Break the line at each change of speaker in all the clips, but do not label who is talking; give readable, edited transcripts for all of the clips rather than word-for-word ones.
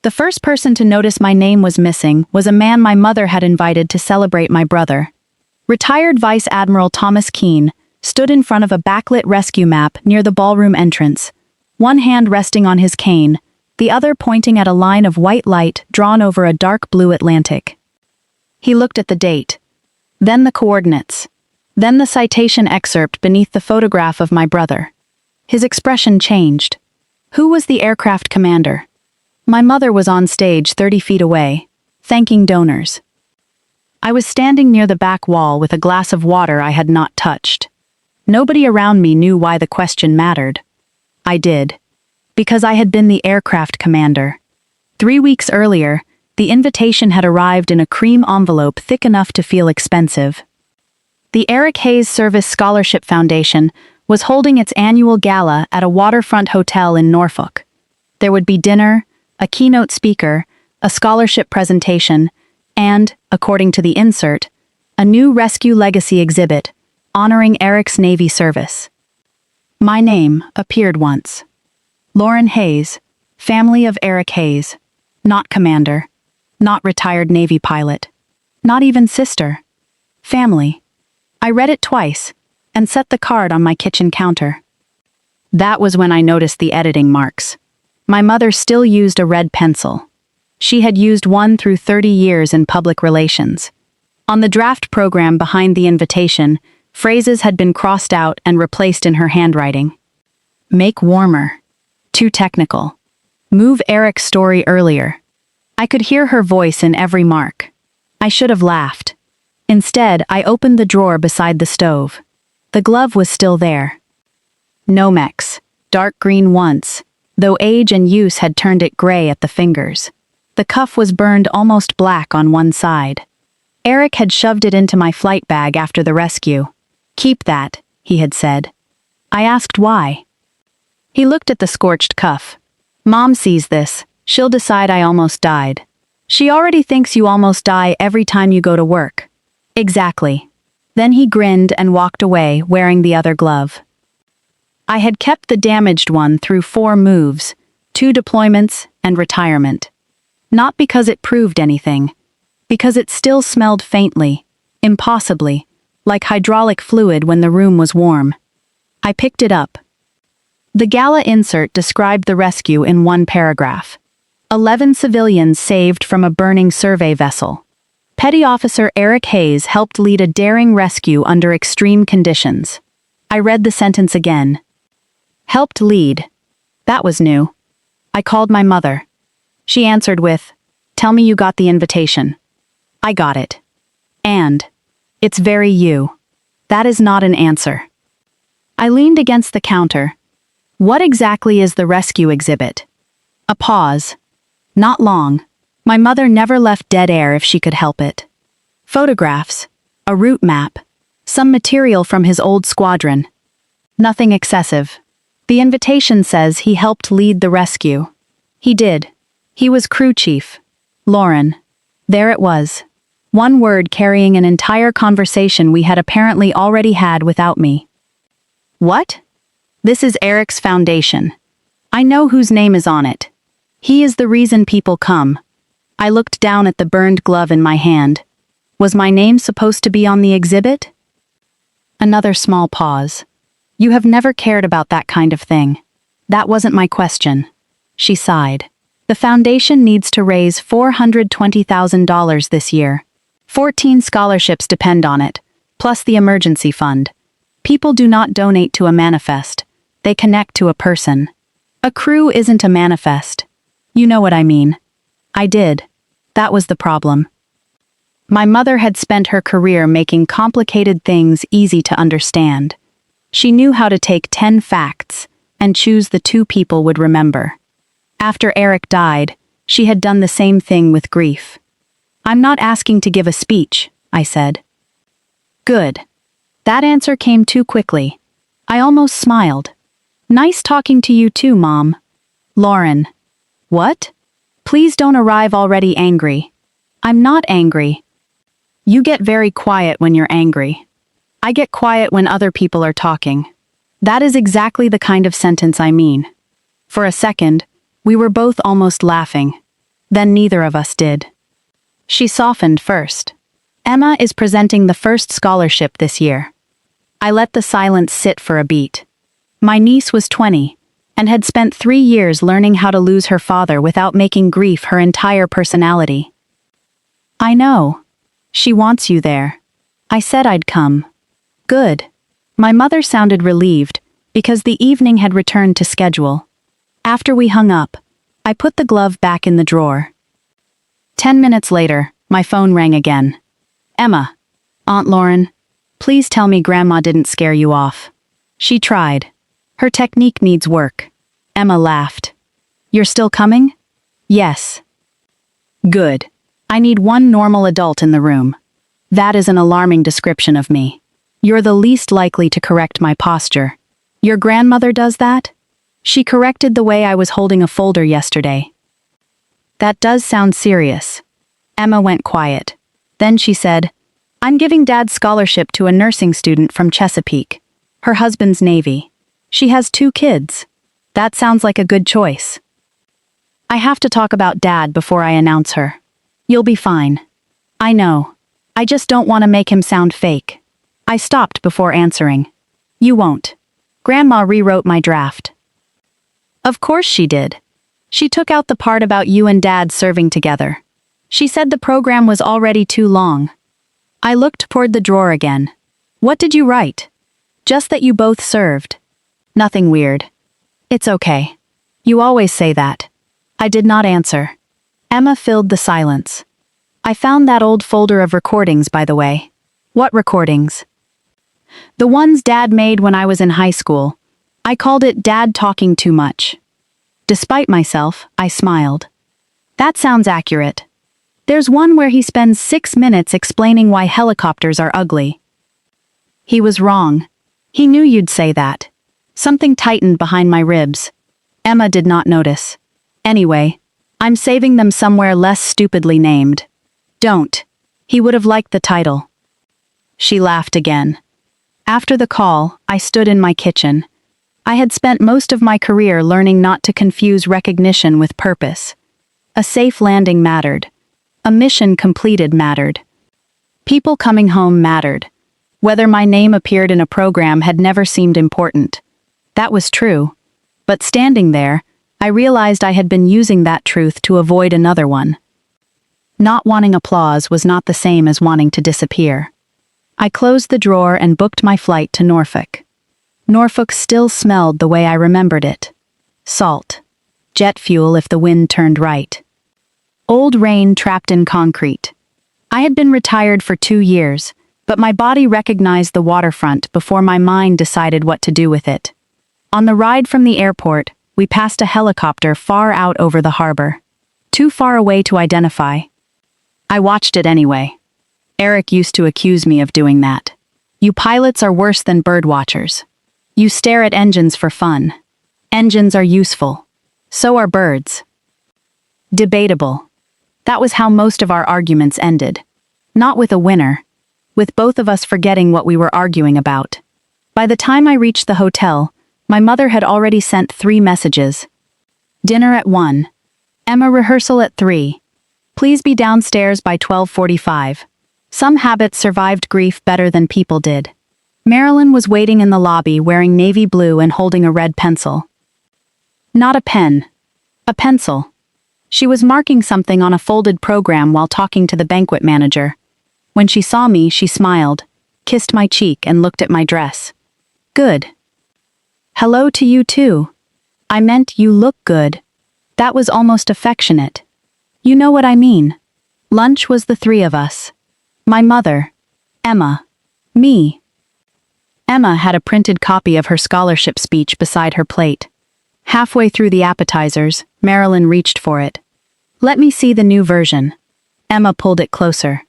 The first person to notice my name was missing was a man my mother had invited to celebrate my brother. Retired Vice Admiral Thomas Keene stood in front of a backlit rescue map near the ballroom entrance, one hand resting on his cane, the other pointing at a line of white light drawn over a dark blue Atlantic. He looked at the date, then the coordinates, then the citation excerpt beneath the photograph of my brother. His expression changed. Who was the aircraft commander? My mother was on stage 30 feet away, thanking donors. I was standing near the back wall with a glass of water I had not touched. Nobody around me knew why the question mattered. I did. Because I had been the aircraft commander. 3 weeks earlier, the invitation had arrived in a cream envelope thick enough to feel expensive. The Eric Hayes Service Scholarship Foundation was holding its annual gala at a waterfront hotel in Norfolk. There would be dinner, a keynote speaker, a scholarship presentation, and, according to the insert, a new Rescue Legacy exhibit honoring Eric's Navy service. My name appeared once. Lauren Hayes, family of Eric Hayes, not commander, not retired Navy pilot, not even sister. Family. I read it twice and set the card on my kitchen counter. That was when I noticed the editing marks. My mother still used a red pencil. She had used one through 30 years in public relations. On the draft program behind the invitation, phrases had been crossed out and replaced in her handwriting. Make warmer. Too technical. Move Eric's story earlier. I could hear her voice in every mark. I should have laughed. Instead, I opened the drawer beside the stove. The glove was still there. Nomex, dark green once, though age and use had turned it gray at the fingers. The cuff was burned almost black on one side. Eric had shoved it into my flight bag after the rescue. Keep that, he had said. I asked why. He looked at the scorched cuff. Mom sees this. She'll decide I almost died. She already thinks you almost die every time you go to work. Exactly. Then he grinned and walked away, wearing the other glove. I had kept the damaged one through 4 moves, 2 deployments, and retirement. Not because it proved anything. Because it still smelled faintly, impossibly, like hydraulic fluid when the room was warm. I picked it up. The gala insert described the rescue in one paragraph. 11 civilians saved from a burning survey vessel. Petty Officer Eric Hayes helped lead a daring rescue under extreme conditions. I read the sentence again. Helped lead. That was new. I called my mother. She answered with, "Tell me you got the invitation." I got it. And, "It's very you." That is not an answer. I leaned against the counter. What exactly is the rescue exhibit? A pause. Not long. My mother never left dead air if she could help it. Photographs, a route map, some material from his old squadron. Nothing excessive. The invitation says he helped lead the rescue. He did. He was crew chief. Lauren. There it was. One word carrying an entire conversation we had apparently already had without me. What? This is Eric's foundation. I know whose name is on it. He is the reason people come. I looked down at the burned glove in my hand. Was my name supposed to be on the exhibit? Another small pause. You have never cared about that kind of thing. That wasn't my question. She sighed. The foundation needs to raise $420,000 this year. 14 scholarships depend on it, plus the emergency fund. People do not donate to a manifest. They connect to a person. A crew isn't a manifest. You know what I mean. I did. That was the problem. My mother had spent her career making complicated things easy to understand. She knew how to take 10 facts and choose the 2 people would remember. After Eric died, she had done the same thing with grief. I'm not asking to give a speech, I said. Good. That answer came too quickly. I almost smiled. Nice talking to you too, Mom. Lauren. What? Please don't arrive already angry. I'm not angry. You get very quiet when you're angry. I get quiet when other people are talking. That is exactly the kind of sentence I mean. For a second, we were both almost laughing. Then neither of us did. She softened first. Emma is presenting the first scholarship this year. I let the silence sit for a beat. My niece was 20, and had spent 3 years learning how to lose her father without making grief her entire personality. I know. She wants you there. I said I'd come. Good. My mother sounded relieved, because the evening had returned to schedule. After we hung up, I put the glove back in the drawer. 10 minutes later, my phone rang again. Emma. Aunt Lauren. Please tell me Grandma didn't scare you off. She tried. Her technique needs work. Emma laughed. You're still coming? Yes. Good. I need one normal adult in the room. That is an alarming description of me. You're the least likely to correct my posture. Your grandmother does that? She corrected the way I was holding a folder yesterday. That does sound serious. Emma went quiet. Then she said, I'm giving Dad's scholarship to a nursing student from Chesapeake. Her husband's Navy. She has 2 kids. That sounds like a good choice. I have to talk about Dad before I announce her. You'll be fine. I know. I just don't want to make him sound fake. I stopped before answering. You won't. Grandma rewrote my draft. Of course she did. She took out the part about you and Dad serving together. She said the program was already too long. I looked toward the drawer again. What did you write? Just that you both served. Nothing weird. It's okay. You always say that. I did not answer. Emma filled the silence. I found that old folder of recordings, by the way. What recordings? The ones Dad made when I was in high school. I called it Dad Talking Too Much. Despite myself, I smiled. That sounds accurate. There's one where he spends 6 minutes explaining why helicopters are ugly. He was wrong. He knew you'd say that. Something tightened behind my ribs. Emma did not notice. Anyway, I'm saving them somewhere less stupidly named. Don't. He would have liked the title. She laughed again. After the call, I stood in my kitchen. I had spent most of my career learning not to confuse recognition with purpose. A safe landing mattered. A mission completed mattered. People coming home mattered. Whether my name appeared in a program had never seemed important. That was true. But standing there, I realized I had been using that truth to avoid another one. Not wanting applause was not the same as wanting to disappear. I closed the drawer and booked my flight to Norfolk. Norfolk still smelled the way I remembered it. Salt. Jet fuel if the wind turned right. Old rain trapped in concrete. I had been retired for 2 years, but my body recognized the waterfront before my mind decided what to do with it. On the ride from the airport, we passed a helicopter far out over the harbor. Too far away to identify. I watched it anyway. Eric used to accuse me of doing that. You pilots are worse than bird watchers. You stare at engines for fun. Engines are useful. So are birds. Debatable. That was how most of our arguments ended. Not with a winner. With both of us forgetting what we were arguing about. By the time I reached the hotel, my mother had already sent 3 messages. Dinner at 1. Emma rehearsal at 3. Please be downstairs by 12:45. Some habits survived grief better than people did. Marilyn was waiting in the lobby wearing navy blue and holding a red pencil. Not a pen. A pencil. She was marking something on a folded program while talking to the banquet manager. When she saw me, she smiled, kissed my cheek and looked at my dress. Good. Hello to you too. I meant you look good. That was almost affectionate. You know what I mean. Lunch was the 3 of us. My mother, Emma, me. Emma had a printed copy of her scholarship speech beside her plate. Halfway through the appetizers, Marilyn reached for it. Let me see the new version. Emma pulled it closer.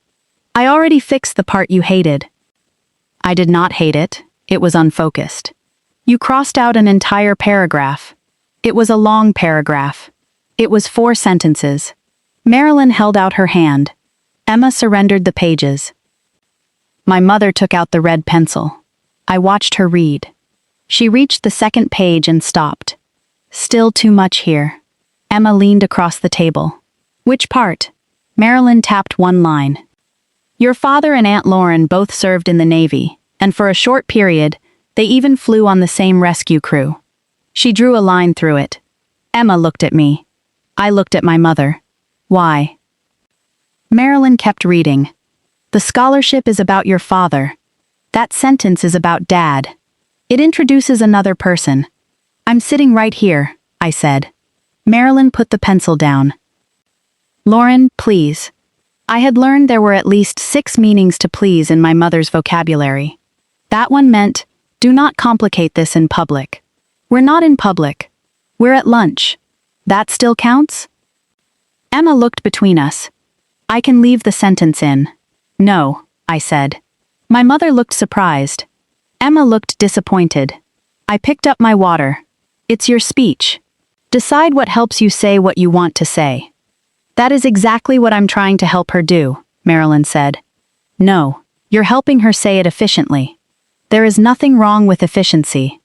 I already fixed the part you hated. I did not hate it. It was unfocused. You crossed out an entire paragraph. It was a long paragraph. It was 4 sentences. Marilyn held out her hand. Emma surrendered the pages. My mother took out the red pencil. I watched her read. She reached the 2nd page and stopped. Still too much here. Emma leaned across the table. Which part? Marilyn tapped one line. Your father and Aunt Lauren both served in the Navy, and for a short period, they even flew on the same rescue crew. She drew a line through it. Emma looked at me. I looked at my mother. Why? Marilyn kept reading. The scholarship is about your father. That sentence is about Dad. It introduces another person. I'm sitting right here, I said. Marilyn put the pencil down. Lauren, please. I had learned there were at least 6 meanings to please in my mother's vocabulary. That one meant, do not complicate this in public. We're not in public. We're at lunch. That still counts? Emma looked between us. I can leave the sentence in. No, I said. My mother looked surprised. Emma looked disappointed. I picked up my water. It's your speech. Decide what helps you say what you want to say. That is exactly what I'm trying to help her do, Marilyn said. No, you're helping her say it efficiently. There is nothing wrong with efficiency.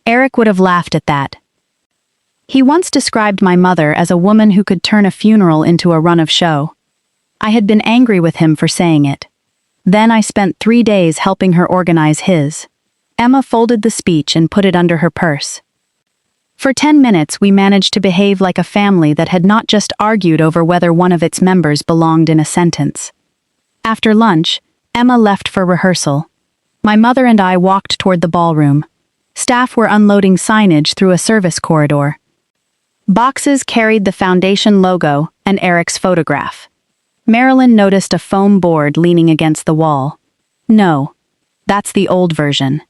Eric would have laughed at that. He once described my mother as a woman who could turn a funeral into a run of show. I had been angry with him for saying it. Then I spent 3 days helping her organize his. Emma folded the speech and put it under her purse. For 10 minutes we managed to behave like a family that had not just argued over whether one of its members belonged in a sentence. After lunch, Emma left for rehearsal. My mother and I walked toward the ballroom. Staff were unloading signage through a service corridor. Boxes carried the foundation logo and Eric's photograph. Marilyn noticed a foam board leaning against the wall. No, that's the old version.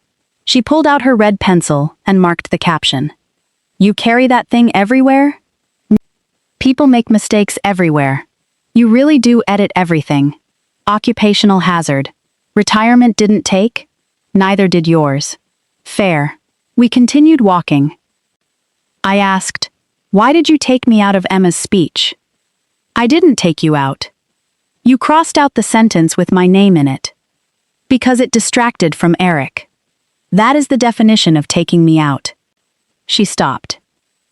She pulled out her red pencil and marked the caption. You carry that thing everywhere? People make mistakes everywhere. You really do edit everything. Occupational hazard. Retirement didn't take? Neither did yours. Fair. We continued walking. I asked, why did you take me out of Emma's speech? I didn't take you out. You crossed out the sentence with my name in it. Because it distracted from Eric. That is the definition of taking me out. She stopped.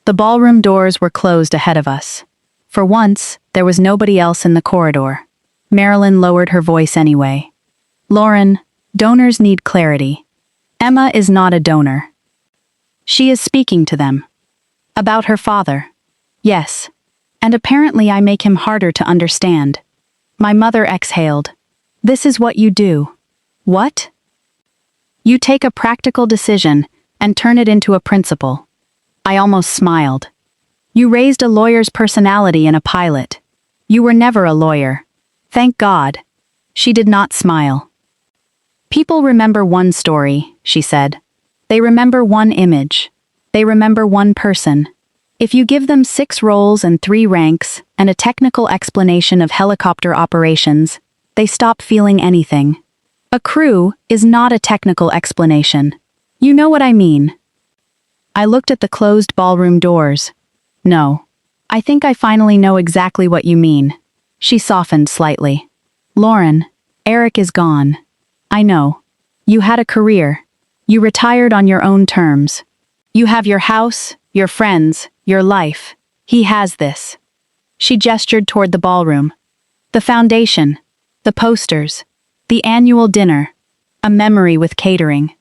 The ballroom doors were closed ahead of us. For once, there was nobody else in the corridor. Marilyn lowered her voice anyway. Lauren, donors need clarity. Emma is not a donor. She is speaking to them. About her father. Yes. And apparently I make him harder to understand. My mother exhaled. This is what you do. What? You take a practical decision and turn it into a principle. I almost smiled. You raised a lawyer's personality in a pilot. You were never a lawyer. Thank God. She did not smile. People remember one story, she said. They remember one image. They remember one person. If you give them 6 roles and 3 ranks and a technical explanation of helicopter operations, they stop feeling anything. A crew is not a technical explanation. You know what I mean. I looked at the closed ballroom doors. No. I think I finally know exactly what you mean. She softened slightly. Lauren, Eric is gone. I know. You had a career. You retired on your own terms. You have your house, your friends, your life. He has this. She gestured toward the ballroom. The foundation. The posters. The annual dinner. A memory with catering.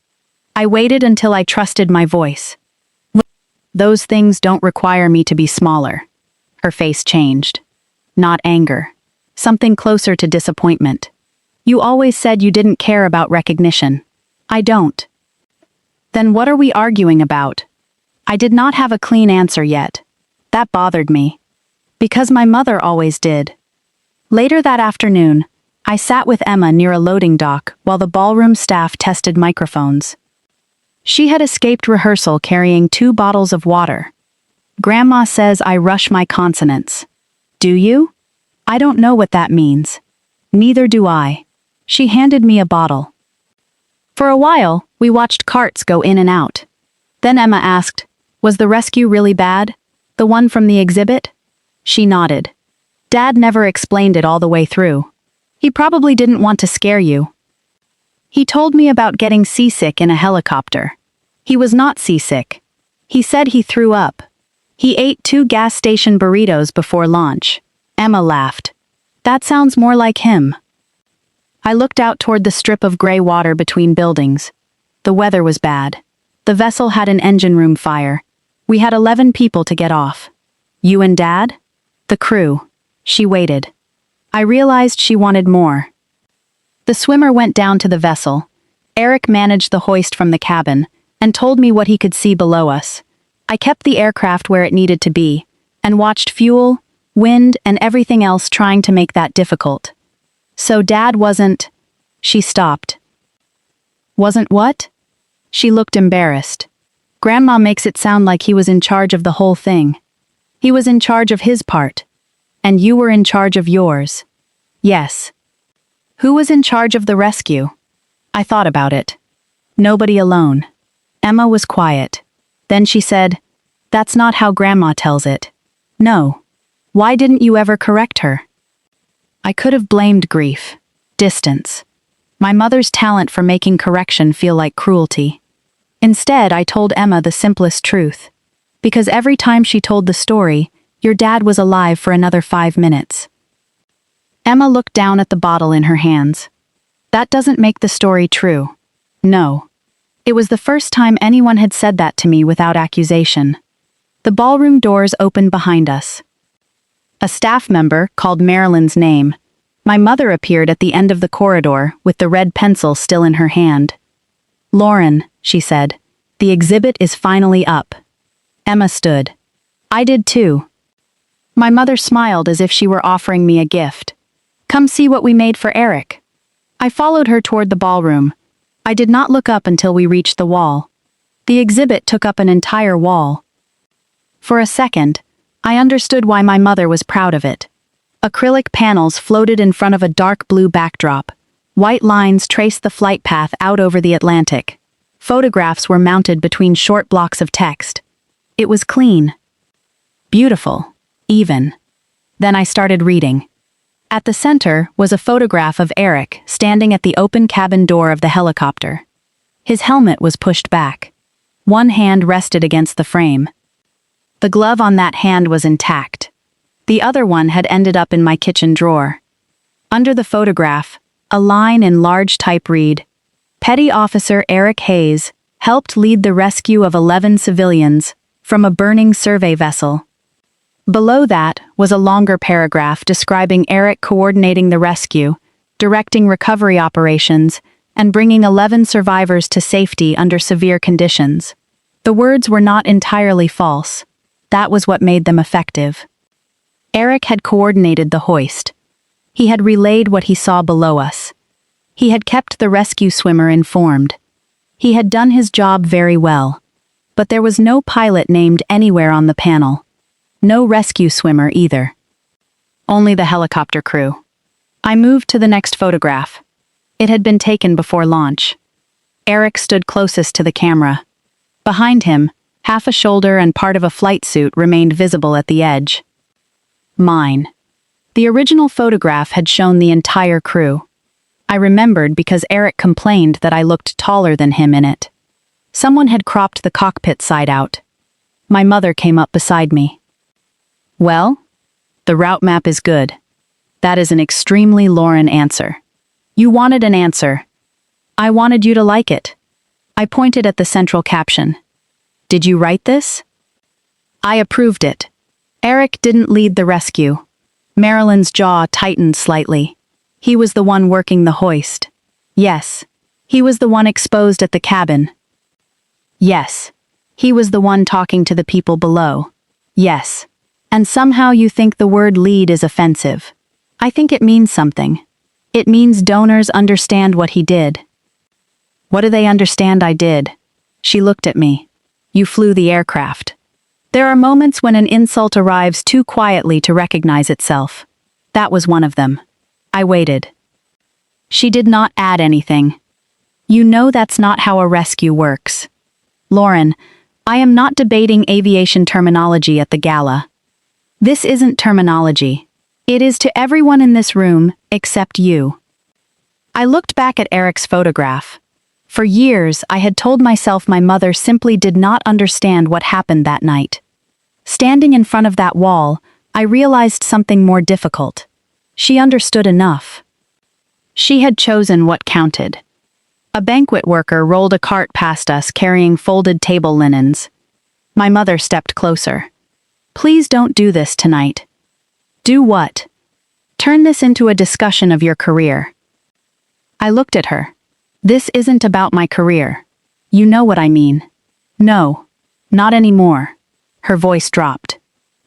I waited until I trusted my voice. Those things don't require me to be smaller. Her face changed. Not anger. Something closer to disappointment. You always said you didn't care about recognition. I don't. Then what are we arguing about? I did not have a clean answer yet. That bothered me. Because my mother always did. Later that afternoon, I sat with Emma near a loading dock while the ballroom staff tested microphones. She had escaped rehearsal carrying 2 bottles of water. Grandma says I rush my consonants. Do you? I don't know what that means. Neither do I. She handed me a bottle. For a while, we watched carts go in and out. Then Emma asked, was the rescue really bad? The one from the exhibit? She nodded. Dad never explained it all the way through. He probably didn't want to scare you. He told me about getting seasick in a helicopter. He was not seasick. He said he threw up. He ate 2 gas station burritos before launch. Emma laughed. That sounds more like him. I looked out toward the strip of gray water between buildings. The weather was bad. The vessel had an engine room fire. We had 11 people to get off. You and Dad? The crew. She waited. I realized she wanted more. The swimmer went down to the vessel. Eric managed the hoist from the cabin and told me what he could see below us. I kept the aircraft where it needed to be and watched fuel, wind, and everything else trying to make that difficult. So Dad wasn't... She stopped. Wasn't what? She looked embarrassed. Grandma makes it sound like he was in charge of the whole thing. He was in charge of his part. And you were in charge of yours. Yes. Who was in charge of the rescue? I thought about it. Nobody alone. Emma was quiet. Then she said, "That's not how Grandma tells it." No. Why didn't you ever correct her? I could have blamed grief. Distance. My mother's talent for making correction feel like cruelty. Instead, I told Emma the simplest truth. Because every time she told the story, your dad was alive for another 5 minutes. Emma looked down at the bottle in her hands. That doesn't make the story true. No. It was the first time anyone had said that to me without accusation. The ballroom doors opened behind us. A staff member called Marilyn's name. My mother appeared at the end of the corridor with the red pencil still in her hand. "Lauren," she said, "the exhibit is finally up." Emma stood. I did too. My mother smiled as if she were offering me a gift. "Come see what we made for Eric." I followed her toward the ballroom. I did not look up until we reached the wall. The exhibit took up an entire wall. For a second, I understood why my mother was proud of it. Acrylic panels floated in front of a dark blue backdrop. White lines traced the flight path out over the Atlantic. Photographs were mounted between short blocks of text. It was clean. Beautiful. Even. Then I started reading. At the center was a photograph of Eric standing at the open cabin door of the helicopter. His helmet was pushed back. One hand rested against the frame. The glove on that hand was intact. The other one had ended up in my kitchen drawer. Under the photograph, a line in large type read, "Petty Officer Eric Hayes helped lead the rescue of 11 civilians from a burning survey vessel." Below that was a longer paragraph describing Eric coordinating the rescue, directing recovery operations, and bringing 11 survivors to safety under severe conditions. The words were not entirely false. That was what made them effective. Eric had coordinated the hoist. He had relayed what he saw below us. He had kept the rescue swimmer informed. He had done his job very well. But there was no pilot named anywhere on the panel. No rescue swimmer either. Only the helicopter crew. I moved to the next photograph. It had been taken before launch. Eric stood closest to the camera. Behind him, half a shoulder and part of a flight suit remained visible at the edge. Mine. The original photograph had shown the entire crew. I remembered because Eric complained that I looked taller than him in it. Someone had cropped the cockpit side out. My mother came up beside me. "Well, the route map is good. That is an extremely Lauren answer. You wanted an answer. I wanted you to like it." I pointed at the central caption. "Did you write this?" I approved it. Eric didn't lead the rescue. Marilyn's jaw tightened slightly. He was the one working the hoist. Yes. He was the one exposed at the cabin. Yes. He was the one talking to the people below. Yes. And somehow you think the word lead is offensive. I think it means something. It means donors understand what he did. What do they understand I did? She looked at me. You flew the aircraft. There are moments when an insult arrives too quietly to recognize itself. That was one of them. I waited. She did not add anything. You know that's not how a rescue works. Lauren, I am not debating aviation terminology at the gala. This isn't terminology. It is to everyone in this room, except you. I looked back at Eric's photograph. For years, I had told myself my mother simply did not understand what happened that night. Standing in front of that wall, I realized something more difficult. She understood enough. She had chosen what counted. A banquet worker rolled a cart past us carrying folded table linens. My mother stepped closer. Please don't do this tonight. Do what? Turn this into a discussion of your career. I looked at her. This isn't about my career. You know what I mean. No, not anymore. Her voice dropped.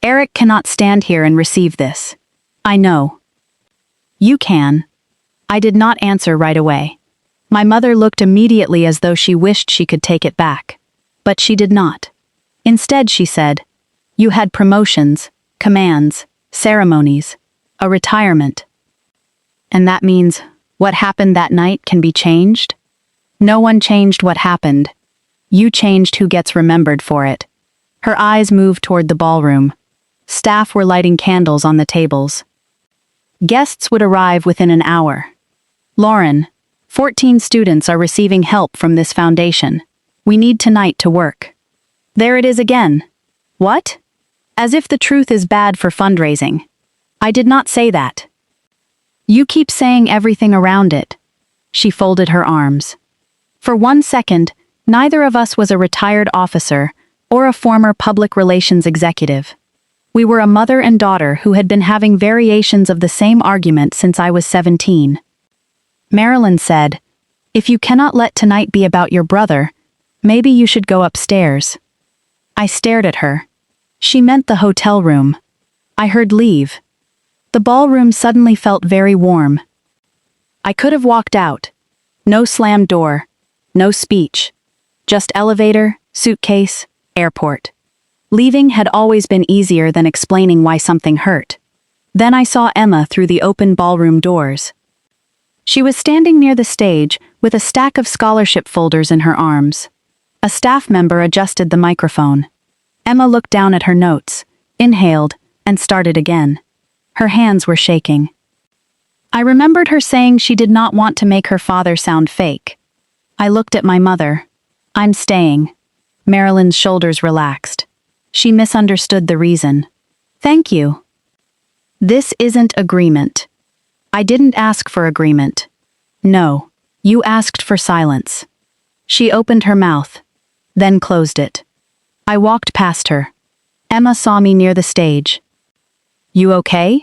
Eric cannot stand here and receive this. I know. You can. I did not answer right away. My mother looked immediately as though she wished she could take it back. But she did not. Instead, she said, you had promotions, commands, ceremonies, a retirement. And that means what happened that night can be changed? No one changed what happened. You changed who gets remembered for it. Her eyes moved toward the ballroom. Staff were lighting candles on the tables. Guests would arrive within an hour. Lauren, 14 students are receiving help from this foundation. We need tonight to work. There it is again. What? As if the truth is bad for fundraising. I did not say that. You keep saying everything around it. She folded her arms. For 1 second, neither of us was a retired officer or a former public relations executive. We were a mother and daughter who had been having variations of the same argument since I was 17. Marilyn said, if you cannot let tonight be about your brother, maybe you should go upstairs. I stared at her. She meant the hotel room. I heard leave. The ballroom suddenly felt very warm. I could have walked out. No slammed door. No speech. Just elevator, suitcase, airport. Leaving had always been easier than explaining why something hurt. Then I saw Emma through the open ballroom doors. She was standing near the stage with a stack of scholarship folders in her arms. A staff member adjusted the microphone. Emma looked down at her notes, inhaled, and started again. Her hands were shaking. I remembered her saying she did not want to make her father sound fake. I looked at my mother. I'm staying. Marilyn's shoulders relaxed. She misunderstood the reason. Thank you. This isn't agreement. I didn't ask for agreement. No, you asked for silence. She opened her mouth, then closed it. I walked past her. Emma saw me near the stage. You okay?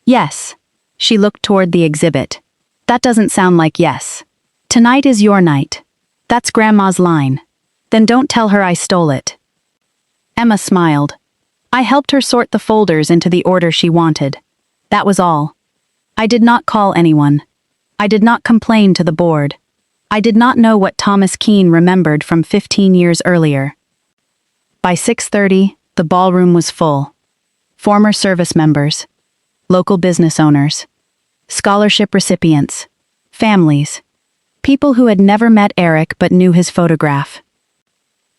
Yes. She looked toward the exhibit. That doesn't sound like yes. Tonight is your night. That's Grandma's line. Then don't tell her I stole it. Emma smiled. I helped her sort the folders into the order she wanted. That was all. I did not call anyone. I did not complain to the board. I did not know what Thomas Keene remembered from 15 years earlier. By 6:30, the ballroom was full. Former service members, local business owners, scholarship recipients, families, people who had never met Eric but knew his photograph.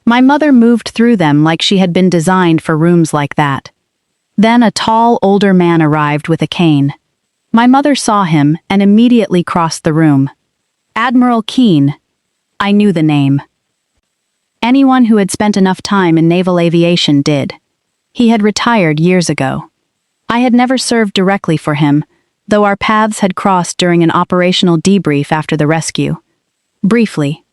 My mother moved through them like she had been designed for rooms like that. Then a tall, older man arrived with a cane. My mother saw him and immediately crossed the room. Admiral Keene. I knew the name. Anyone who had spent enough time in naval aviation did. He had retired years ago. I had never served directly for him, though our paths had crossed during an operational debrief after the rescue. Briefly.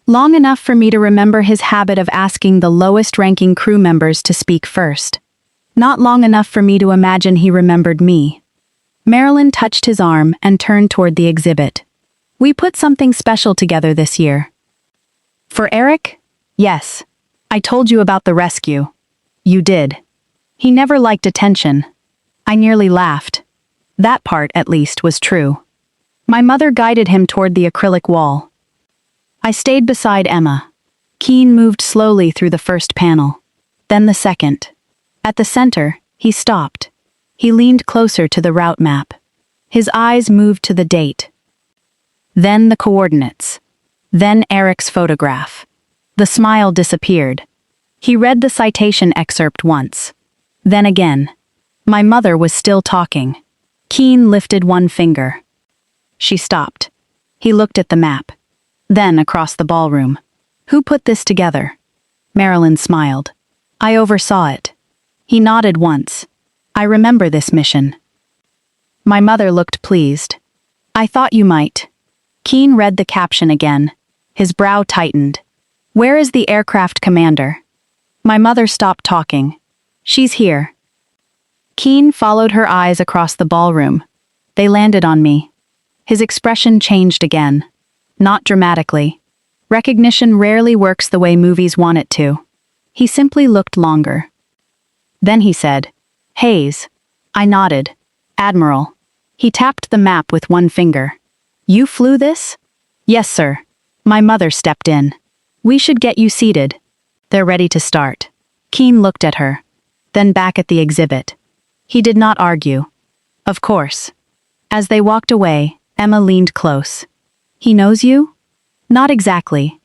Long enough for me to remember his habit of asking the lowest-ranking crew members to speak first. Not long enough for me to imagine he remembered me. Marilyn touched his arm and turned toward the exhibit. We put something special together this year. For Eric? Yes. I told you about the rescue. You did. He never liked attention. I nearly laughed. That part, at least, was true. My mother guided him toward the acrylic wall. I stayed beside Emma. Keene moved slowly through the first panel, then the second. At the center, he stopped. He leaned closer to the route map. His eyes moved to the date. Then the coordinates. Then Eric's photograph. The smile disappeared. He read the citation excerpt once. Then again. My mother was still talking. Keene lifted one finger. She stopped. He looked at the map. Then across the ballroom. Who put this together? Marilyn smiled. I oversaw it. He nodded once. I remember this mission. My mother looked pleased. I thought you might. Keene read the caption again. His brow tightened. Where is the aircraft commander? My mother stopped talking. She's here. Keene followed her eyes across the ballroom. They landed on me. His expression changed again. Not dramatically. Recognition rarely works the way movies want it to. He simply looked longer. Then he said, Hayes. I nodded. Admiral. He tapped the map with one finger. You flew this? Yes, sir. My mother stepped in. We should get you seated. They're ready to start. Keene looked at her, then back at the exhibit. He did not argue. Of course. As they walked away, Emma leaned close. He knows you? Not exactly.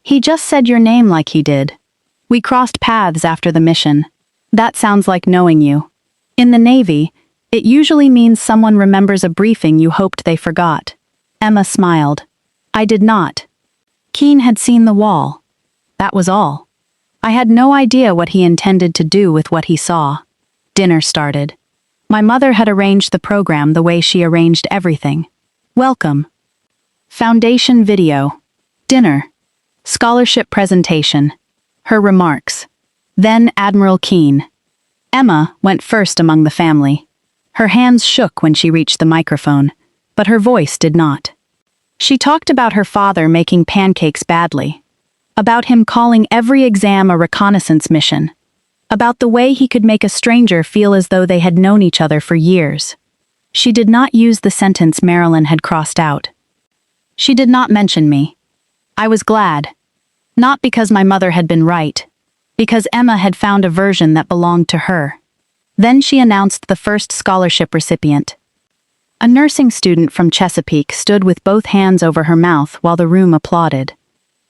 He just said your name like he did. We crossed paths after the mission. That sounds like knowing you. In the Navy, it usually means someone remembers a briefing you hoped they forgot. Emma smiled. I did not. Keene had seen the wall. That was all. I had no idea what he intended to do with what he saw. Dinner started. My mother had arranged the program the way she arranged everything. Welcome. Foundation video. Dinner. Scholarship presentation. Her remarks. Then Admiral Keene. Emma went first among the family. Her hands shook when she reached the microphone, but her voice did not. She talked about her father making pancakes badly. About him calling every exam a reconnaissance mission. About the way he could make a stranger feel as though they had known each other for years. She did not use the sentence Marilyn had crossed out. She did not mention me. I was glad. Not because my mother had been right, because Emma had found a version that belonged to her. Then she announced the first scholarship recipient. A nursing student from Chesapeake stood with both hands over her mouth while the room applauded.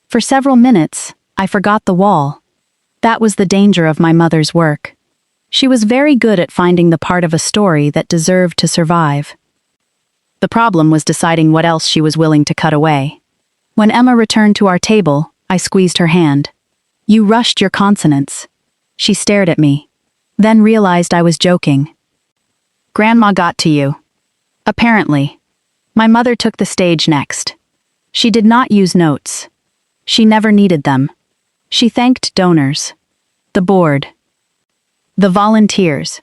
For several minutes, I forgot the wall. That was the danger of my mother's work. She was very good at finding the part of a story that deserved to survive. The problem was deciding what else she was willing to cut away. When Emma returned to our table, I squeezed her hand. You rushed your consonants. She stared at me, then realized I was joking. Grandma got to you. Apparently. My mother took the stage next. She did not use notes. She never needed them. She thanked donors. The board. The volunteers.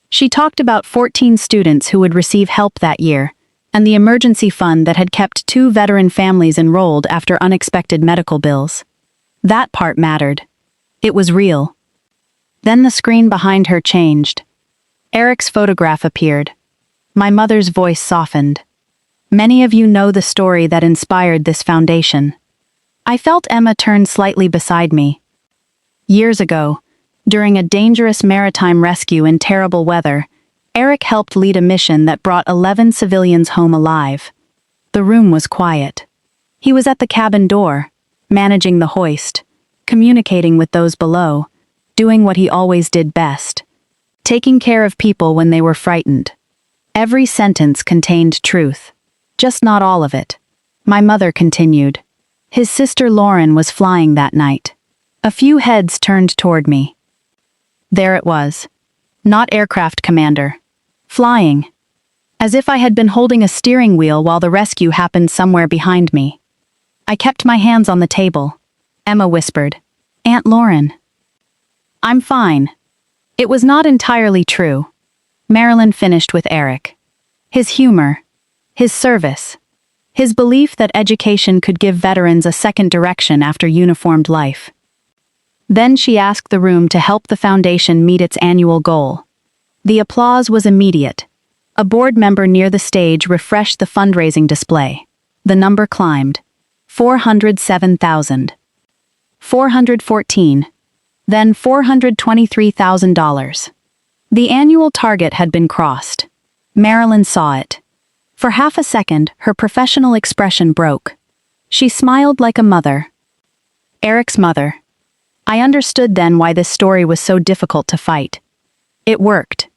She talked about 14 students who would receive help that year, and the emergency fund that had kept 2 veteran families enrolled after unexpected medical bills. That part mattered. It was real. Then the screen behind her changed. Eric's photograph appeared. My mother's voice softened. Many of you know the story that inspired this foundation. I felt Emma turn slightly beside me. Years ago, during a dangerous maritime rescue in terrible weather, Eric helped lead a mission that brought 11 civilians home alive. The room was quiet. He was at the cabin door, managing the hoist, communicating with those below, doing what he always did best, taking care of people when they were frightened. Every sentence contained truth, just not all of it. My mother continued. His sister Lauren was flying that night. A few heads turned toward me. There it was. Not aircraft commander. Flying. As if I had been holding a steering wheel while the rescue happened somewhere behind me. I kept my hands on the table. Emma whispered, Aunt Lauren. I'm fine. It was not entirely true. Marilyn finished with Eric. His humor. His service. His belief that education could give veterans a second direction after uniformed life. Then she asked the room to help the foundation meet its annual goal. The applause was immediate. A board member near the stage refreshed the fundraising display. The number climbed. 407,000. 414. Then $423,000. The annual target had been crossed. Marilyn saw it. For half a second, her professional expression broke. She smiled like a mother. Eric's mother. I understood then why this story was so difficult to fight. It worked.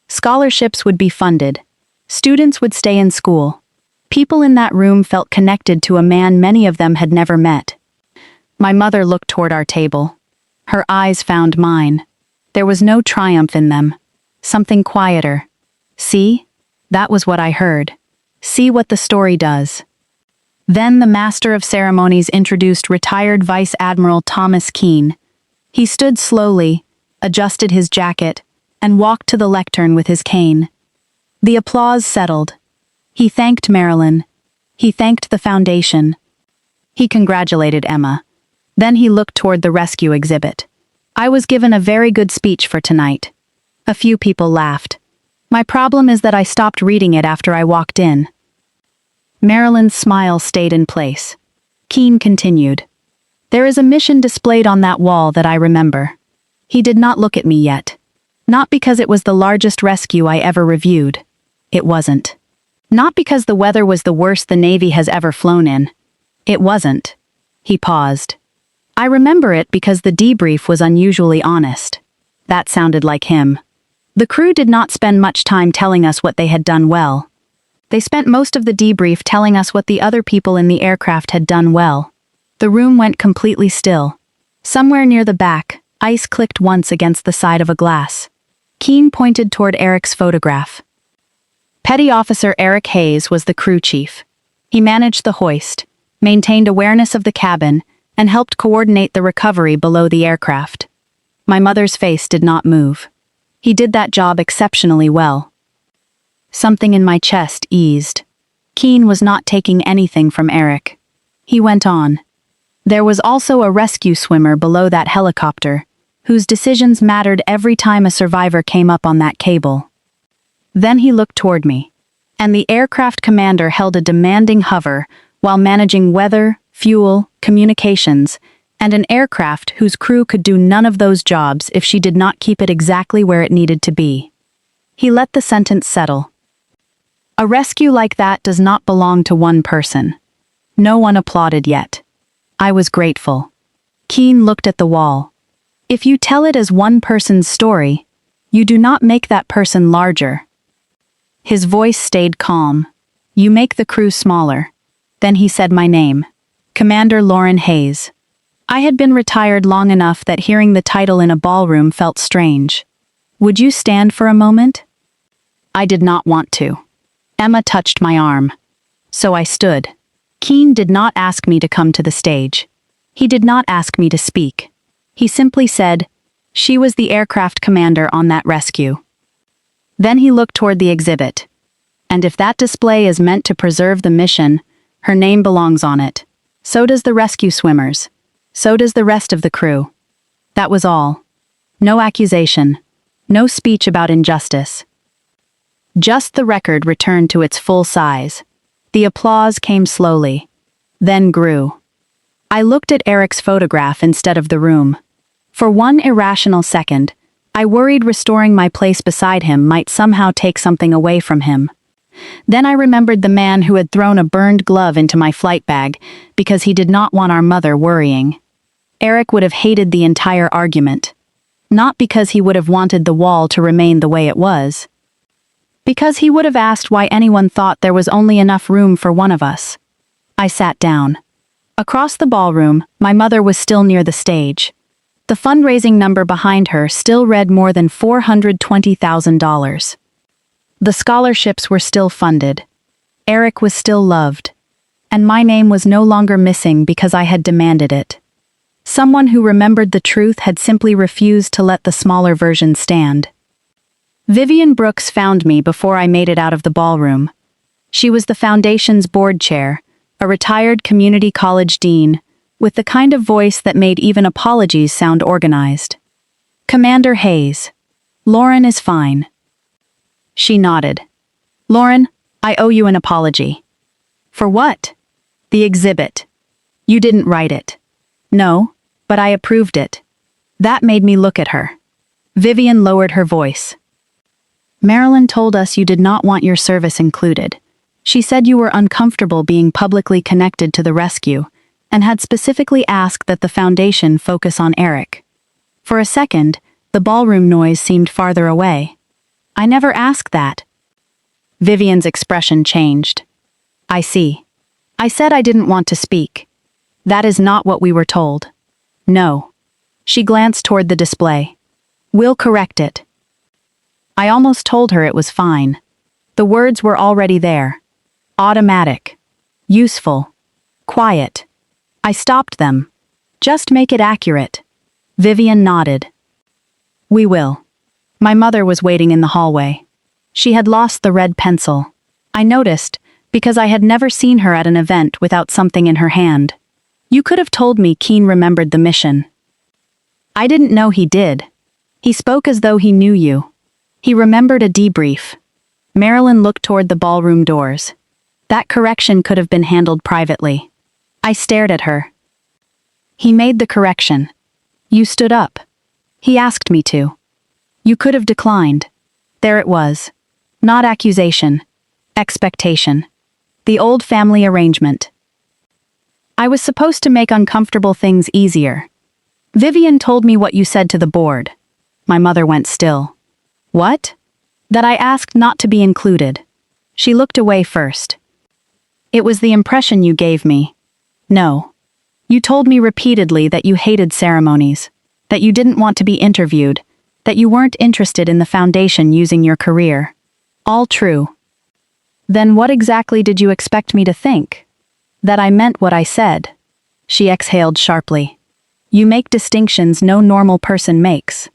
Scholarships would be funded. Students would stay in school. People in that room felt connected to a man many of them had never met. My mother looked toward our table. Her eyes found mine. There was no triumph in them. Something quieter. See? That was what I heard. See what the story does. Then the master of ceremonies introduced retired Vice Admiral Thomas Keene. He stood slowly, adjusted his jacket, and walked to the lectern with his cane. The applause settled. He thanked Marilyn. He thanked the foundation. He congratulated Emma. Then he looked toward the rescue exhibit. I was given a very good speech for tonight. A few people laughed. My problem is that I stopped reading it after I walked in. Marilyn's smile stayed in place. Keene continued. There is a mission displayed on that wall that I remember. He did not look at me yet. Not because it was the largest rescue I ever reviewed. It wasn't. Not because the weather was the worst the Navy has ever flown in. It wasn't. He paused. I remember it because the debrief was unusually honest. That sounded like him. The crew did not spend much time telling us what they had done well. They spent most of the debrief telling us what the other people in the aircraft had done well. The room went completely still. Somewhere near the back, ice clicked once against the side of a glass. Keene pointed toward Eric's photograph. Petty Officer Eric Hayes was the crew chief. He managed the hoist, maintained awareness of the cabin, and helped coordinate the recovery below the aircraft. My mother's face did not move. He did that job exceptionally well. Something in my chest eased. Keene was not taking anything from Eric. He went on. There was also a rescue swimmer below that helicopter, whose decisions mattered every time a survivor came up on that cable. Then he looked toward me, and the aircraft commander held a demanding hover while managing weather, fuel, communications, and an aircraft whose crew could do none of those jobs if she did not keep it exactly where it needed to be. He let the sentence settle. A rescue like that does not belong to one person. No one applauded yet. I was grateful. Keene looked at the wall. If you tell it as one person's story, you do not make that person larger. His voice stayed calm. You make the crew smaller. Then he said my name. Commander Lauren Hayes. I had been retired long enough that hearing the title in a ballroom felt strange. Would you stand for a moment? I did not want to. Emma touched my arm. So I stood. Keene did not ask me to come to the stage. He did not ask me to speak. He simply said, she was the aircraft commander on that rescue. Then he looked toward the exhibit. And if that display is meant to preserve the mission, her name belongs on it. So does the rescue swimmers. So does the rest of the crew. That was all. No accusation. No speech about injustice. Just the record returned to its full size. The applause came slowly, then grew. I looked at Eric's photograph instead of the room. For one irrational second, I worried restoring my place beside him might somehow take something away from him. Then I remembered the man who had thrown a burned glove into my flight bag because he did not want our mother worrying. Eric would have hated the entire argument. Not because he would have wanted the wall to remain the way it was. Because he would have asked why anyone thought there was only enough room for one of us. I sat down. Across the ballroom, my mother was still near the stage. The fundraising number behind her still read more than $420,000. The scholarships were still funded. Eric was still loved. And my name was no longer missing because I had demanded it. Someone who remembered the truth had simply refused to let the smaller version stand. Vivian Brooks found me before I made it out of the ballroom. She was the foundation's board chair, a retired community college dean, with the kind of voice that made even apologies sound organized. Commander Hayes. Lauren is fine. She nodded. Lauren, I owe you an apology. For what? The exhibit. You didn't write it. No, but I approved it. That made me look at her. Vivian lowered her voice. Marilyn told us you did not want your service included. She said you were uncomfortable being publicly connected to the rescue, and had specifically asked that the foundation focus on Eric. For a second, the ballroom noise seemed farther away. I never asked that. Vivian's expression changed. I see. I said I didn't want to speak. That is not what we were told. No. She glanced toward the display. We'll correct it. I almost told her it was fine. The words were already there. Automatic. Useful. Quiet. I stopped them. Just make it accurate. Vivian nodded. We will. My mother was waiting in the hallway. She had lost the red pencil. I noticed, because I had never seen her at an event without something in her hand. You could have told me Keen remembered the mission. I didn't know he did. He spoke as though he knew you. He remembered a debrief. Marilyn looked toward the ballroom doors. That correction could have been handled privately. I stared at her. He made the correction. You stood up. He asked me to. You could have declined. There it was. Not accusation. Expectation. The old family arrangement. I was supposed to make uncomfortable things easier. Vivian told me what you said to the board. My mother went still. What? That I asked not to be included. She looked away first. It was the impression you gave me. No. You told me repeatedly that you hated ceremonies, that you didn't want to be interviewed, that you weren't interested in the foundation using your career. All true. Then what exactly did you expect me to think? That I meant what I said. She exhaled sharply. You make distinctions no normal person makes.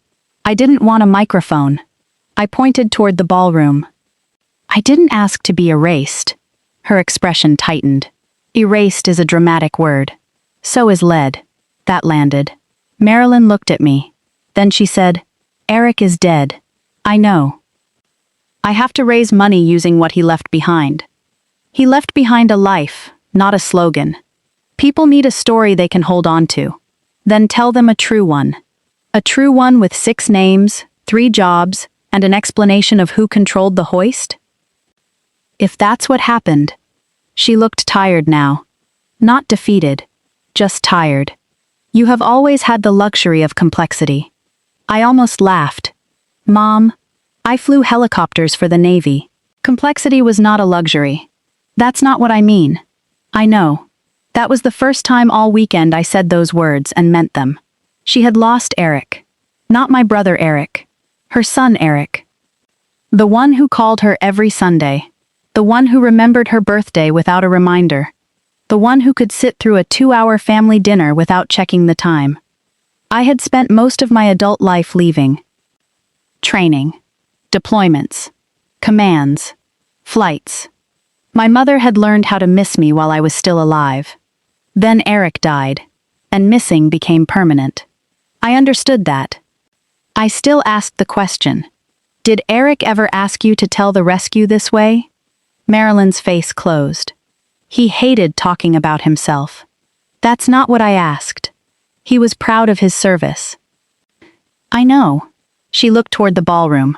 I didn't want a microphone. I pointed toward the ballroom. I didn't ask to be erased. Her expression tightened. Erased is a dramatic word. So is lead. That landed. Marilyn looked at me. Then she said, Eric is dead. I know. I have to raise money using what he left behind. He left behind a life, not a slogan. People need a story they can hold on to. Then tell them a true one. A true one with 6 names, 3 jobs, and an explanation of who controlled the hoist? If that's what happened. She looked tired now. Not defeated. Just tired. You have always had the luxury of complexity. I almost laughed. Mom, I flew helicopters for the Navy. Complexity was not a luxury. That's not what I mean. I know. That was the first time all weekend I said those words and meant them. She had lost Eric. Not my brother Eric. Her son Eric. The one who called her every Sunday. The one who remembered her birthday without a reminder. The one who could sit through a 2-hour family dinner without checking the time. I had spent most of my adult life leaving. Training. Deployments. Commands. Flights. My mother had learned how to miss me while I was still alive. Then Eric died, and missing became permanent. I understood that. I still asked the question. Did Eric ever ask you to tell the rescue this way? Marilyn's face closed. He hated talking about himself. That's not what I asked. He was proud of his service. I know. She looked toward the ballroom.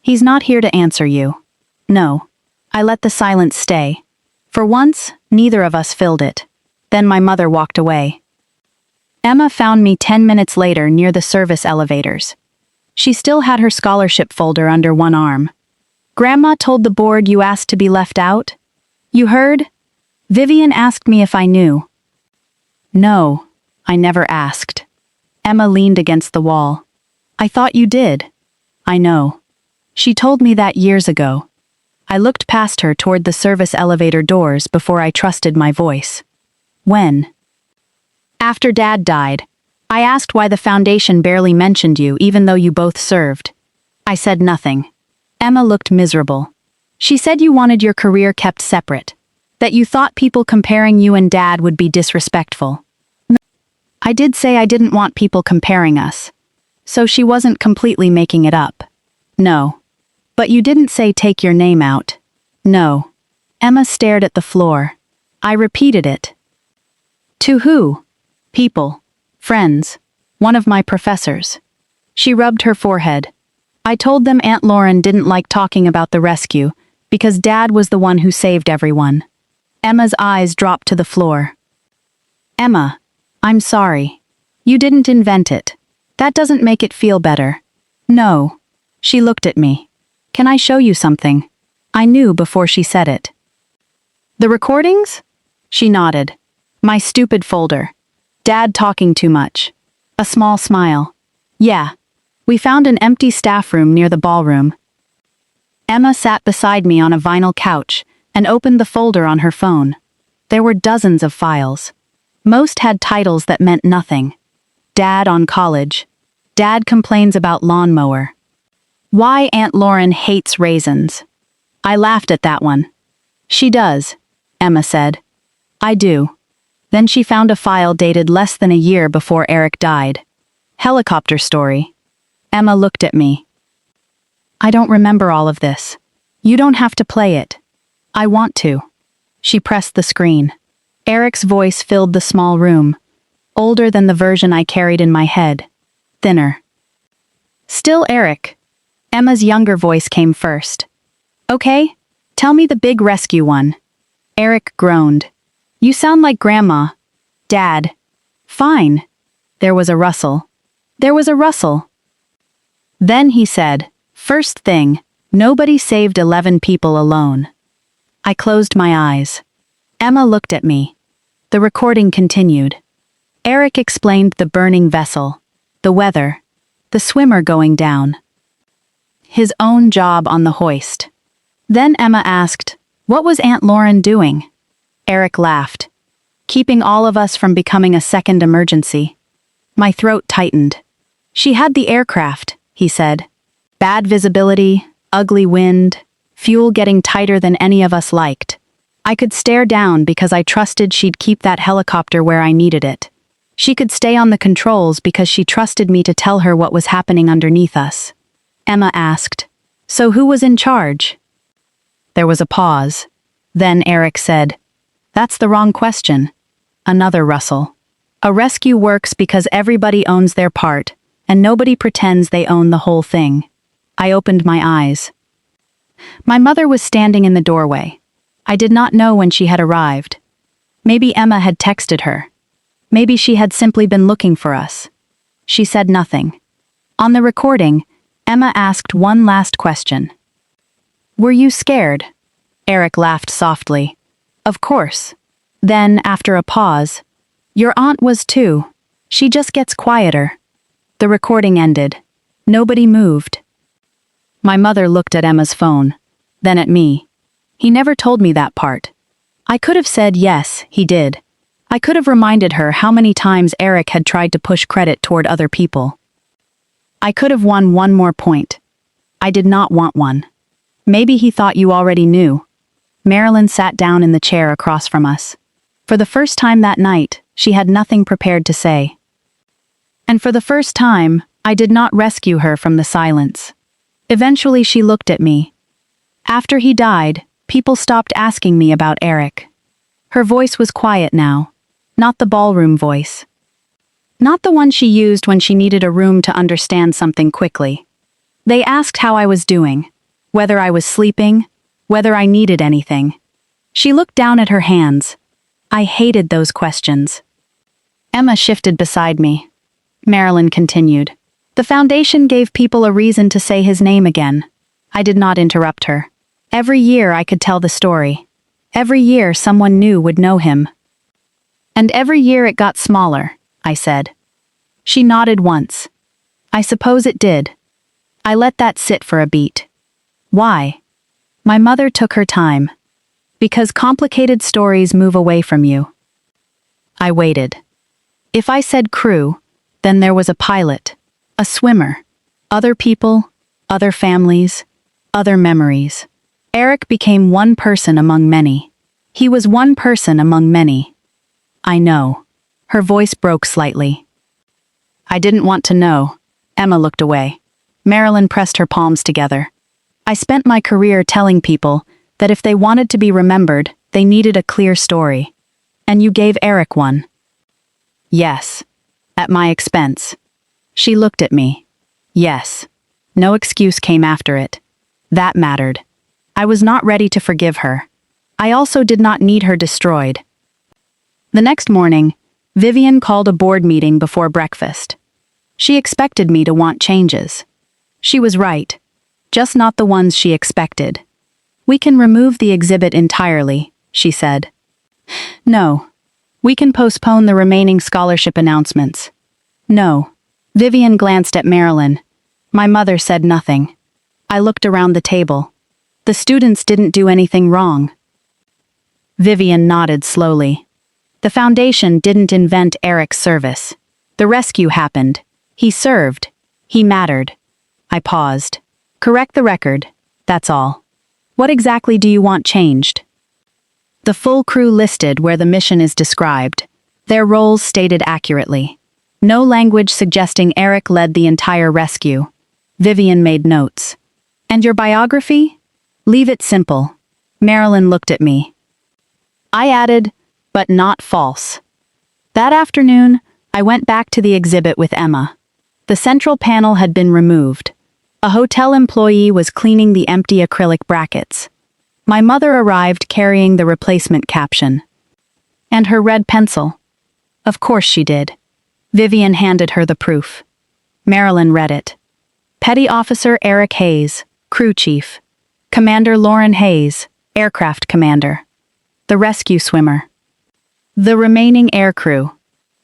He's not here to answer you. No. I let the silence stay. For once, neither of us filled it. Then my mother walked away. Emma found me 10 minutes later near the service elevators. She still had her scholarship folder under one arm. Grandma told the board you asked to be left out? You heard? Vivian asked me if I knew. No, I never asked. Emma leaned against the wall. I thought you did. I know. She told me that years ago. I looked past her toward the service elevator doors before I trusted my voice. When? After Dad died. I asked why the foundation barely mentioned you even though you both served. I said nothing. Emma looked miserable. She said you wanted your career kept separate. That you thought people comparing you and Dad would be disrespectful. I did say I didn't want people comparing us. So she wasn't completely making it up. No. But you didn't say take your name out. No. Emma stared at the floor. I repeated it. To who? People. Friends. One of my professors. She rubbed her forehead. I told them Aunt Lauren didn't like talking about the rescue because Dad was the one who saved everyone. Emma's eyes dropped to the floor. Emma, I'm sorry. You didn't invent it. That doesn't make it feel better. No. She looked at me. Can I show you something? I knew before she said it. The recordings? She nodded. My stupid folder. Dad talking too much. A small smile. Yeah. We found an empty staff room near the ballroom. Emma sat beside me on a vinyl couch and opened the folder on her phone. There were dozens of files. Most had titles that meant nothing. Dad on college. Dad complains about lawnmower. Why Aunt Lauren hates raisins. I laughed at that one. She does, Emma said. I do. Then she found a file dated less than a year before Eric died. Helicopter story. Emma looked at me. I don't remember all of this. You don't have to play it. I want to. She pressed the screen. Eric's voice filled the small room. Older than the version I carried in my head. Thinner. Still Eric. Emma's younger voice came first. Okay, tell me the big rescue one. Eric groaned. You sound like Grandma. Dad. Fine. There was a rustle. There was a rustle. Then he said, first thing, nobody saved 11 people alone. I closed my eyes. Emma looked at me. The recording continued. Eric explained the burning vessel, the weather, the swimmer going down. His own job on the hoist. Then Emma asked, what was Aunt Lauren doing? Eric laughed. Keeping all of us from becoming a second emergency. My throat tightened. She had the aircraft, he said. Bad visibility, ugly wind, fuel getting tighter than any of us liked. I could stare down because I trusted she'd keep that helicopter where I needed it. She could stay on the controls because she trusted me to tell her what was happening underneath us. Emma asked, so who was in charge? There was a pause. Then Eric said, that's the wrong question. Another rustle. A rescue works because everybody owns their part, and nobody pretends they own the whole thing. I opened my eyes. My mother was standing in the doorway. I did not know when she had arrived. Maybe Emma had texted her. Maybe she had simply been looking for us. She said nothing. On the recording, Emma asked one last question. Were you scared? Eric laughed softly. Of course. Then, after a pause, your aunt was too. She just gets quieter. The recording ended. Nobody moved. My mother looked at Emma's phone, then at me. He never told me that part. I could have said yes, he did. I could have reminded her how many times Eric had tried to push credit toward other people. I could have won one more point. I did not want one. Maybe he thought you already knew. Marilyn sat down in the chair across from us. For the first time that night, she had nothing prepared to say. And for the first time, I did not rescue her from the silence. Eventually she looked at me. After he died, people stopped asking me about Eric. Her voice was quiet now, not the ballroom voice. Not the one she used when she needed a room to understand something quickly. They asked how I was doing, whether I was sleeping, whether I needed anything. She looked down at her hands. I hated those questions. Emma shifted beside me. Marilyn continued. The foundation gave people a reason to say his name again. I did not interrupt her. Every year I could tell the story. Every year someone new would know him. And every year it got smaller, I said. She nodded once. I suppose it did. I let that sit for a beat. Why? My mother took her time. Because complicated stories move away from you. I waited. If I said crew, then there was a pilot, a swimmer, other people, other families, other memories. Eric became one person among many. He was one person among many. I know. Her voice broke slightly. I didn't want to know. Emma looked away. Marilyn pressed her palms together. I spent my career telling people that if they wanted to be remembered, they needed a clear story. And you gave Eric one. Yes. At my expense. She looked at me. Yes. No excuse came after it. That mattered. I was not ready to forgive her. I also did not need her destroyed. The next morning, Vivian called a board meeting before breakfast. She expected me to want changes. She was right. Just not the ones she expected. We can remove the exhibit entirely, she said. No. We can postpone the remaining scholarship announcements. No. Vivian glanced at Marilyn. My mother said nothing. I looked around the table. The students didn't do anything wrong. Vivian nodded slowly. The Foundation didn't invent Eric's service. The rescue happened. He served. He mattered. I paused. Correct the record. That's all. What exactly do you want changed? The full crew listed where the mission is described. Their roles stated accurately. No language suggesting Eric led the entire rescue. Vivian made notes. And your biography? Leave it simple. Marilyn looked at me. I added, but not false. That afternoon, I went back to the exhibit with Emma. The central panel had been removed. A hotel employee was cleaning the empty acrylic brackets. My mother arrived carrying the replacement caption. And her red pencil. Of course she did. Vivian handed her the proof. Marilyn read it. Petty Officer Eric Hayes, Crew Chief. Commander Lauren Hayes, Aircraft Commander. The rescue swimmer. The remaining aircrew.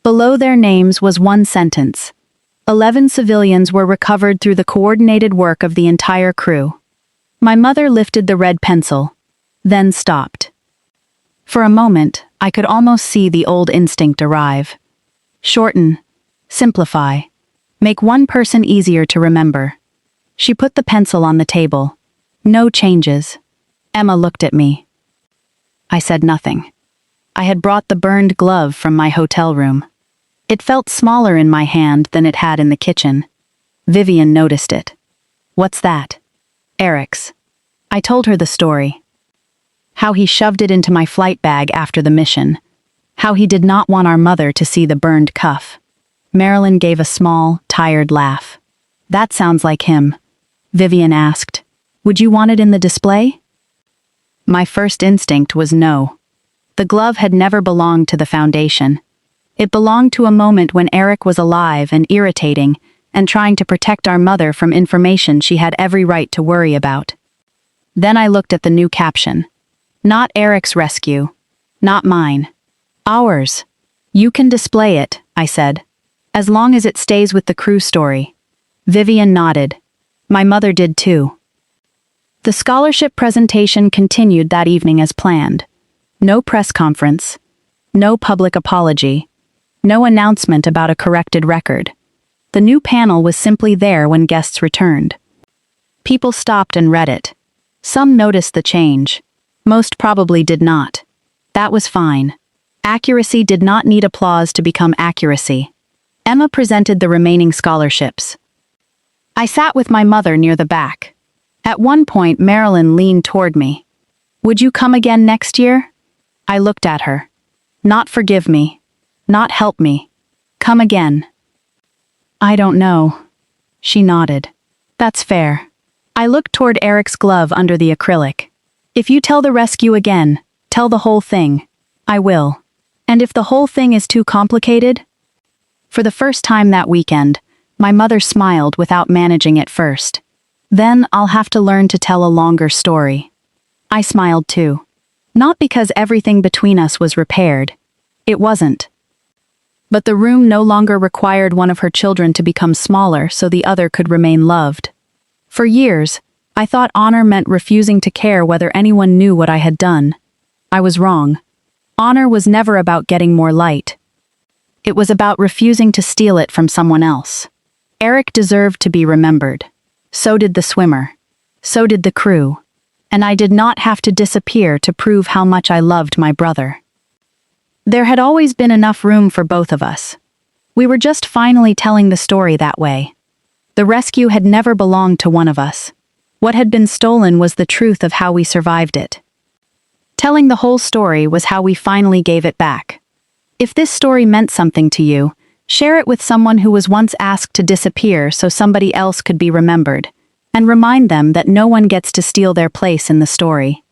Below their names was one sentence. 11 civilians were recovered through the coordinated work of the entire crew. My mother lifted the red pencil, then stopped. For a moment, I could almost see the old instinct arrive. Shorten, simplify, make one person easier to remember. She put the pencil on the table. No changes. Emma looked at me. I said nothing. I had brought the burned glove from my hotel room. It felt smaller in my hand than it had in the kitchen. Vivian noticed it. What's that? Eric's. I told her the story. How he shoved it into my flight bag after the mission. How he did not want our mother to see the burned cuff. Marilyn gave a small, tired laugh. That sounds like him. Vivian asked. Would you want it in the display? My first instinct was no. The glove had never belonged to the Foundation. It belonged to a moment when Eric was alive and irritating, and trying to protect our mother from information she had every right to worry about. Then I looked at the new caption. Not Eric's rescue. Not mine. Ours. You can display it, I said. As long as it stays with the crew story. Vivian nodded. My mother did too. The scholarship presentation continued that evening as planned. No press conference. No public apology. No announcement about a corrected record. The new panel was simply there when guests returned. People stopped and read it. Some noticed the change. Most probably did not. That was fine. Accuracy did not need applause to become accuracy. Emma presented the remaining scholarships. I sat with my mother near the back. At one point, Marilyn leaned toward me. Would you come again next year? I looked at her. Not forgive me. Not help me. Come again. I don't know. She nodded. That's fair. I looked toward Eric's glove under the acrylic. If you tell the rescue again, tell the whole thing. I will. And if the whole thing is too complicated? For the first time that weekend, my mother smiled without managing it first. Then I'll have to learn to tell a longer story. I smiled too. Not because everything between us was repaired. It wasn't. But the room no longer required one of her children to become smaller so the other could remain loved. For years, I thought honor meant refusing to care whether anyone knew what I had done. I was wrong. Honor was never about getting more light. It was about refusing to steal it from someone else. Eric deserved to be remembered. So did the swimmer. So did the crew. And I did not have to disappear to prove how much I loved my brother. There had always been enough room for both of us. We were just finally telling the story that way. The rescue had never belonged to one of us. What had been stolen was the truth of how we survived it. Telling the whole story was how we finally gave it back. If this story meant something to you, share it with someone who was once asked to disappear so somebody else could be remembered, and remind them that no one gets to steal their place in the story.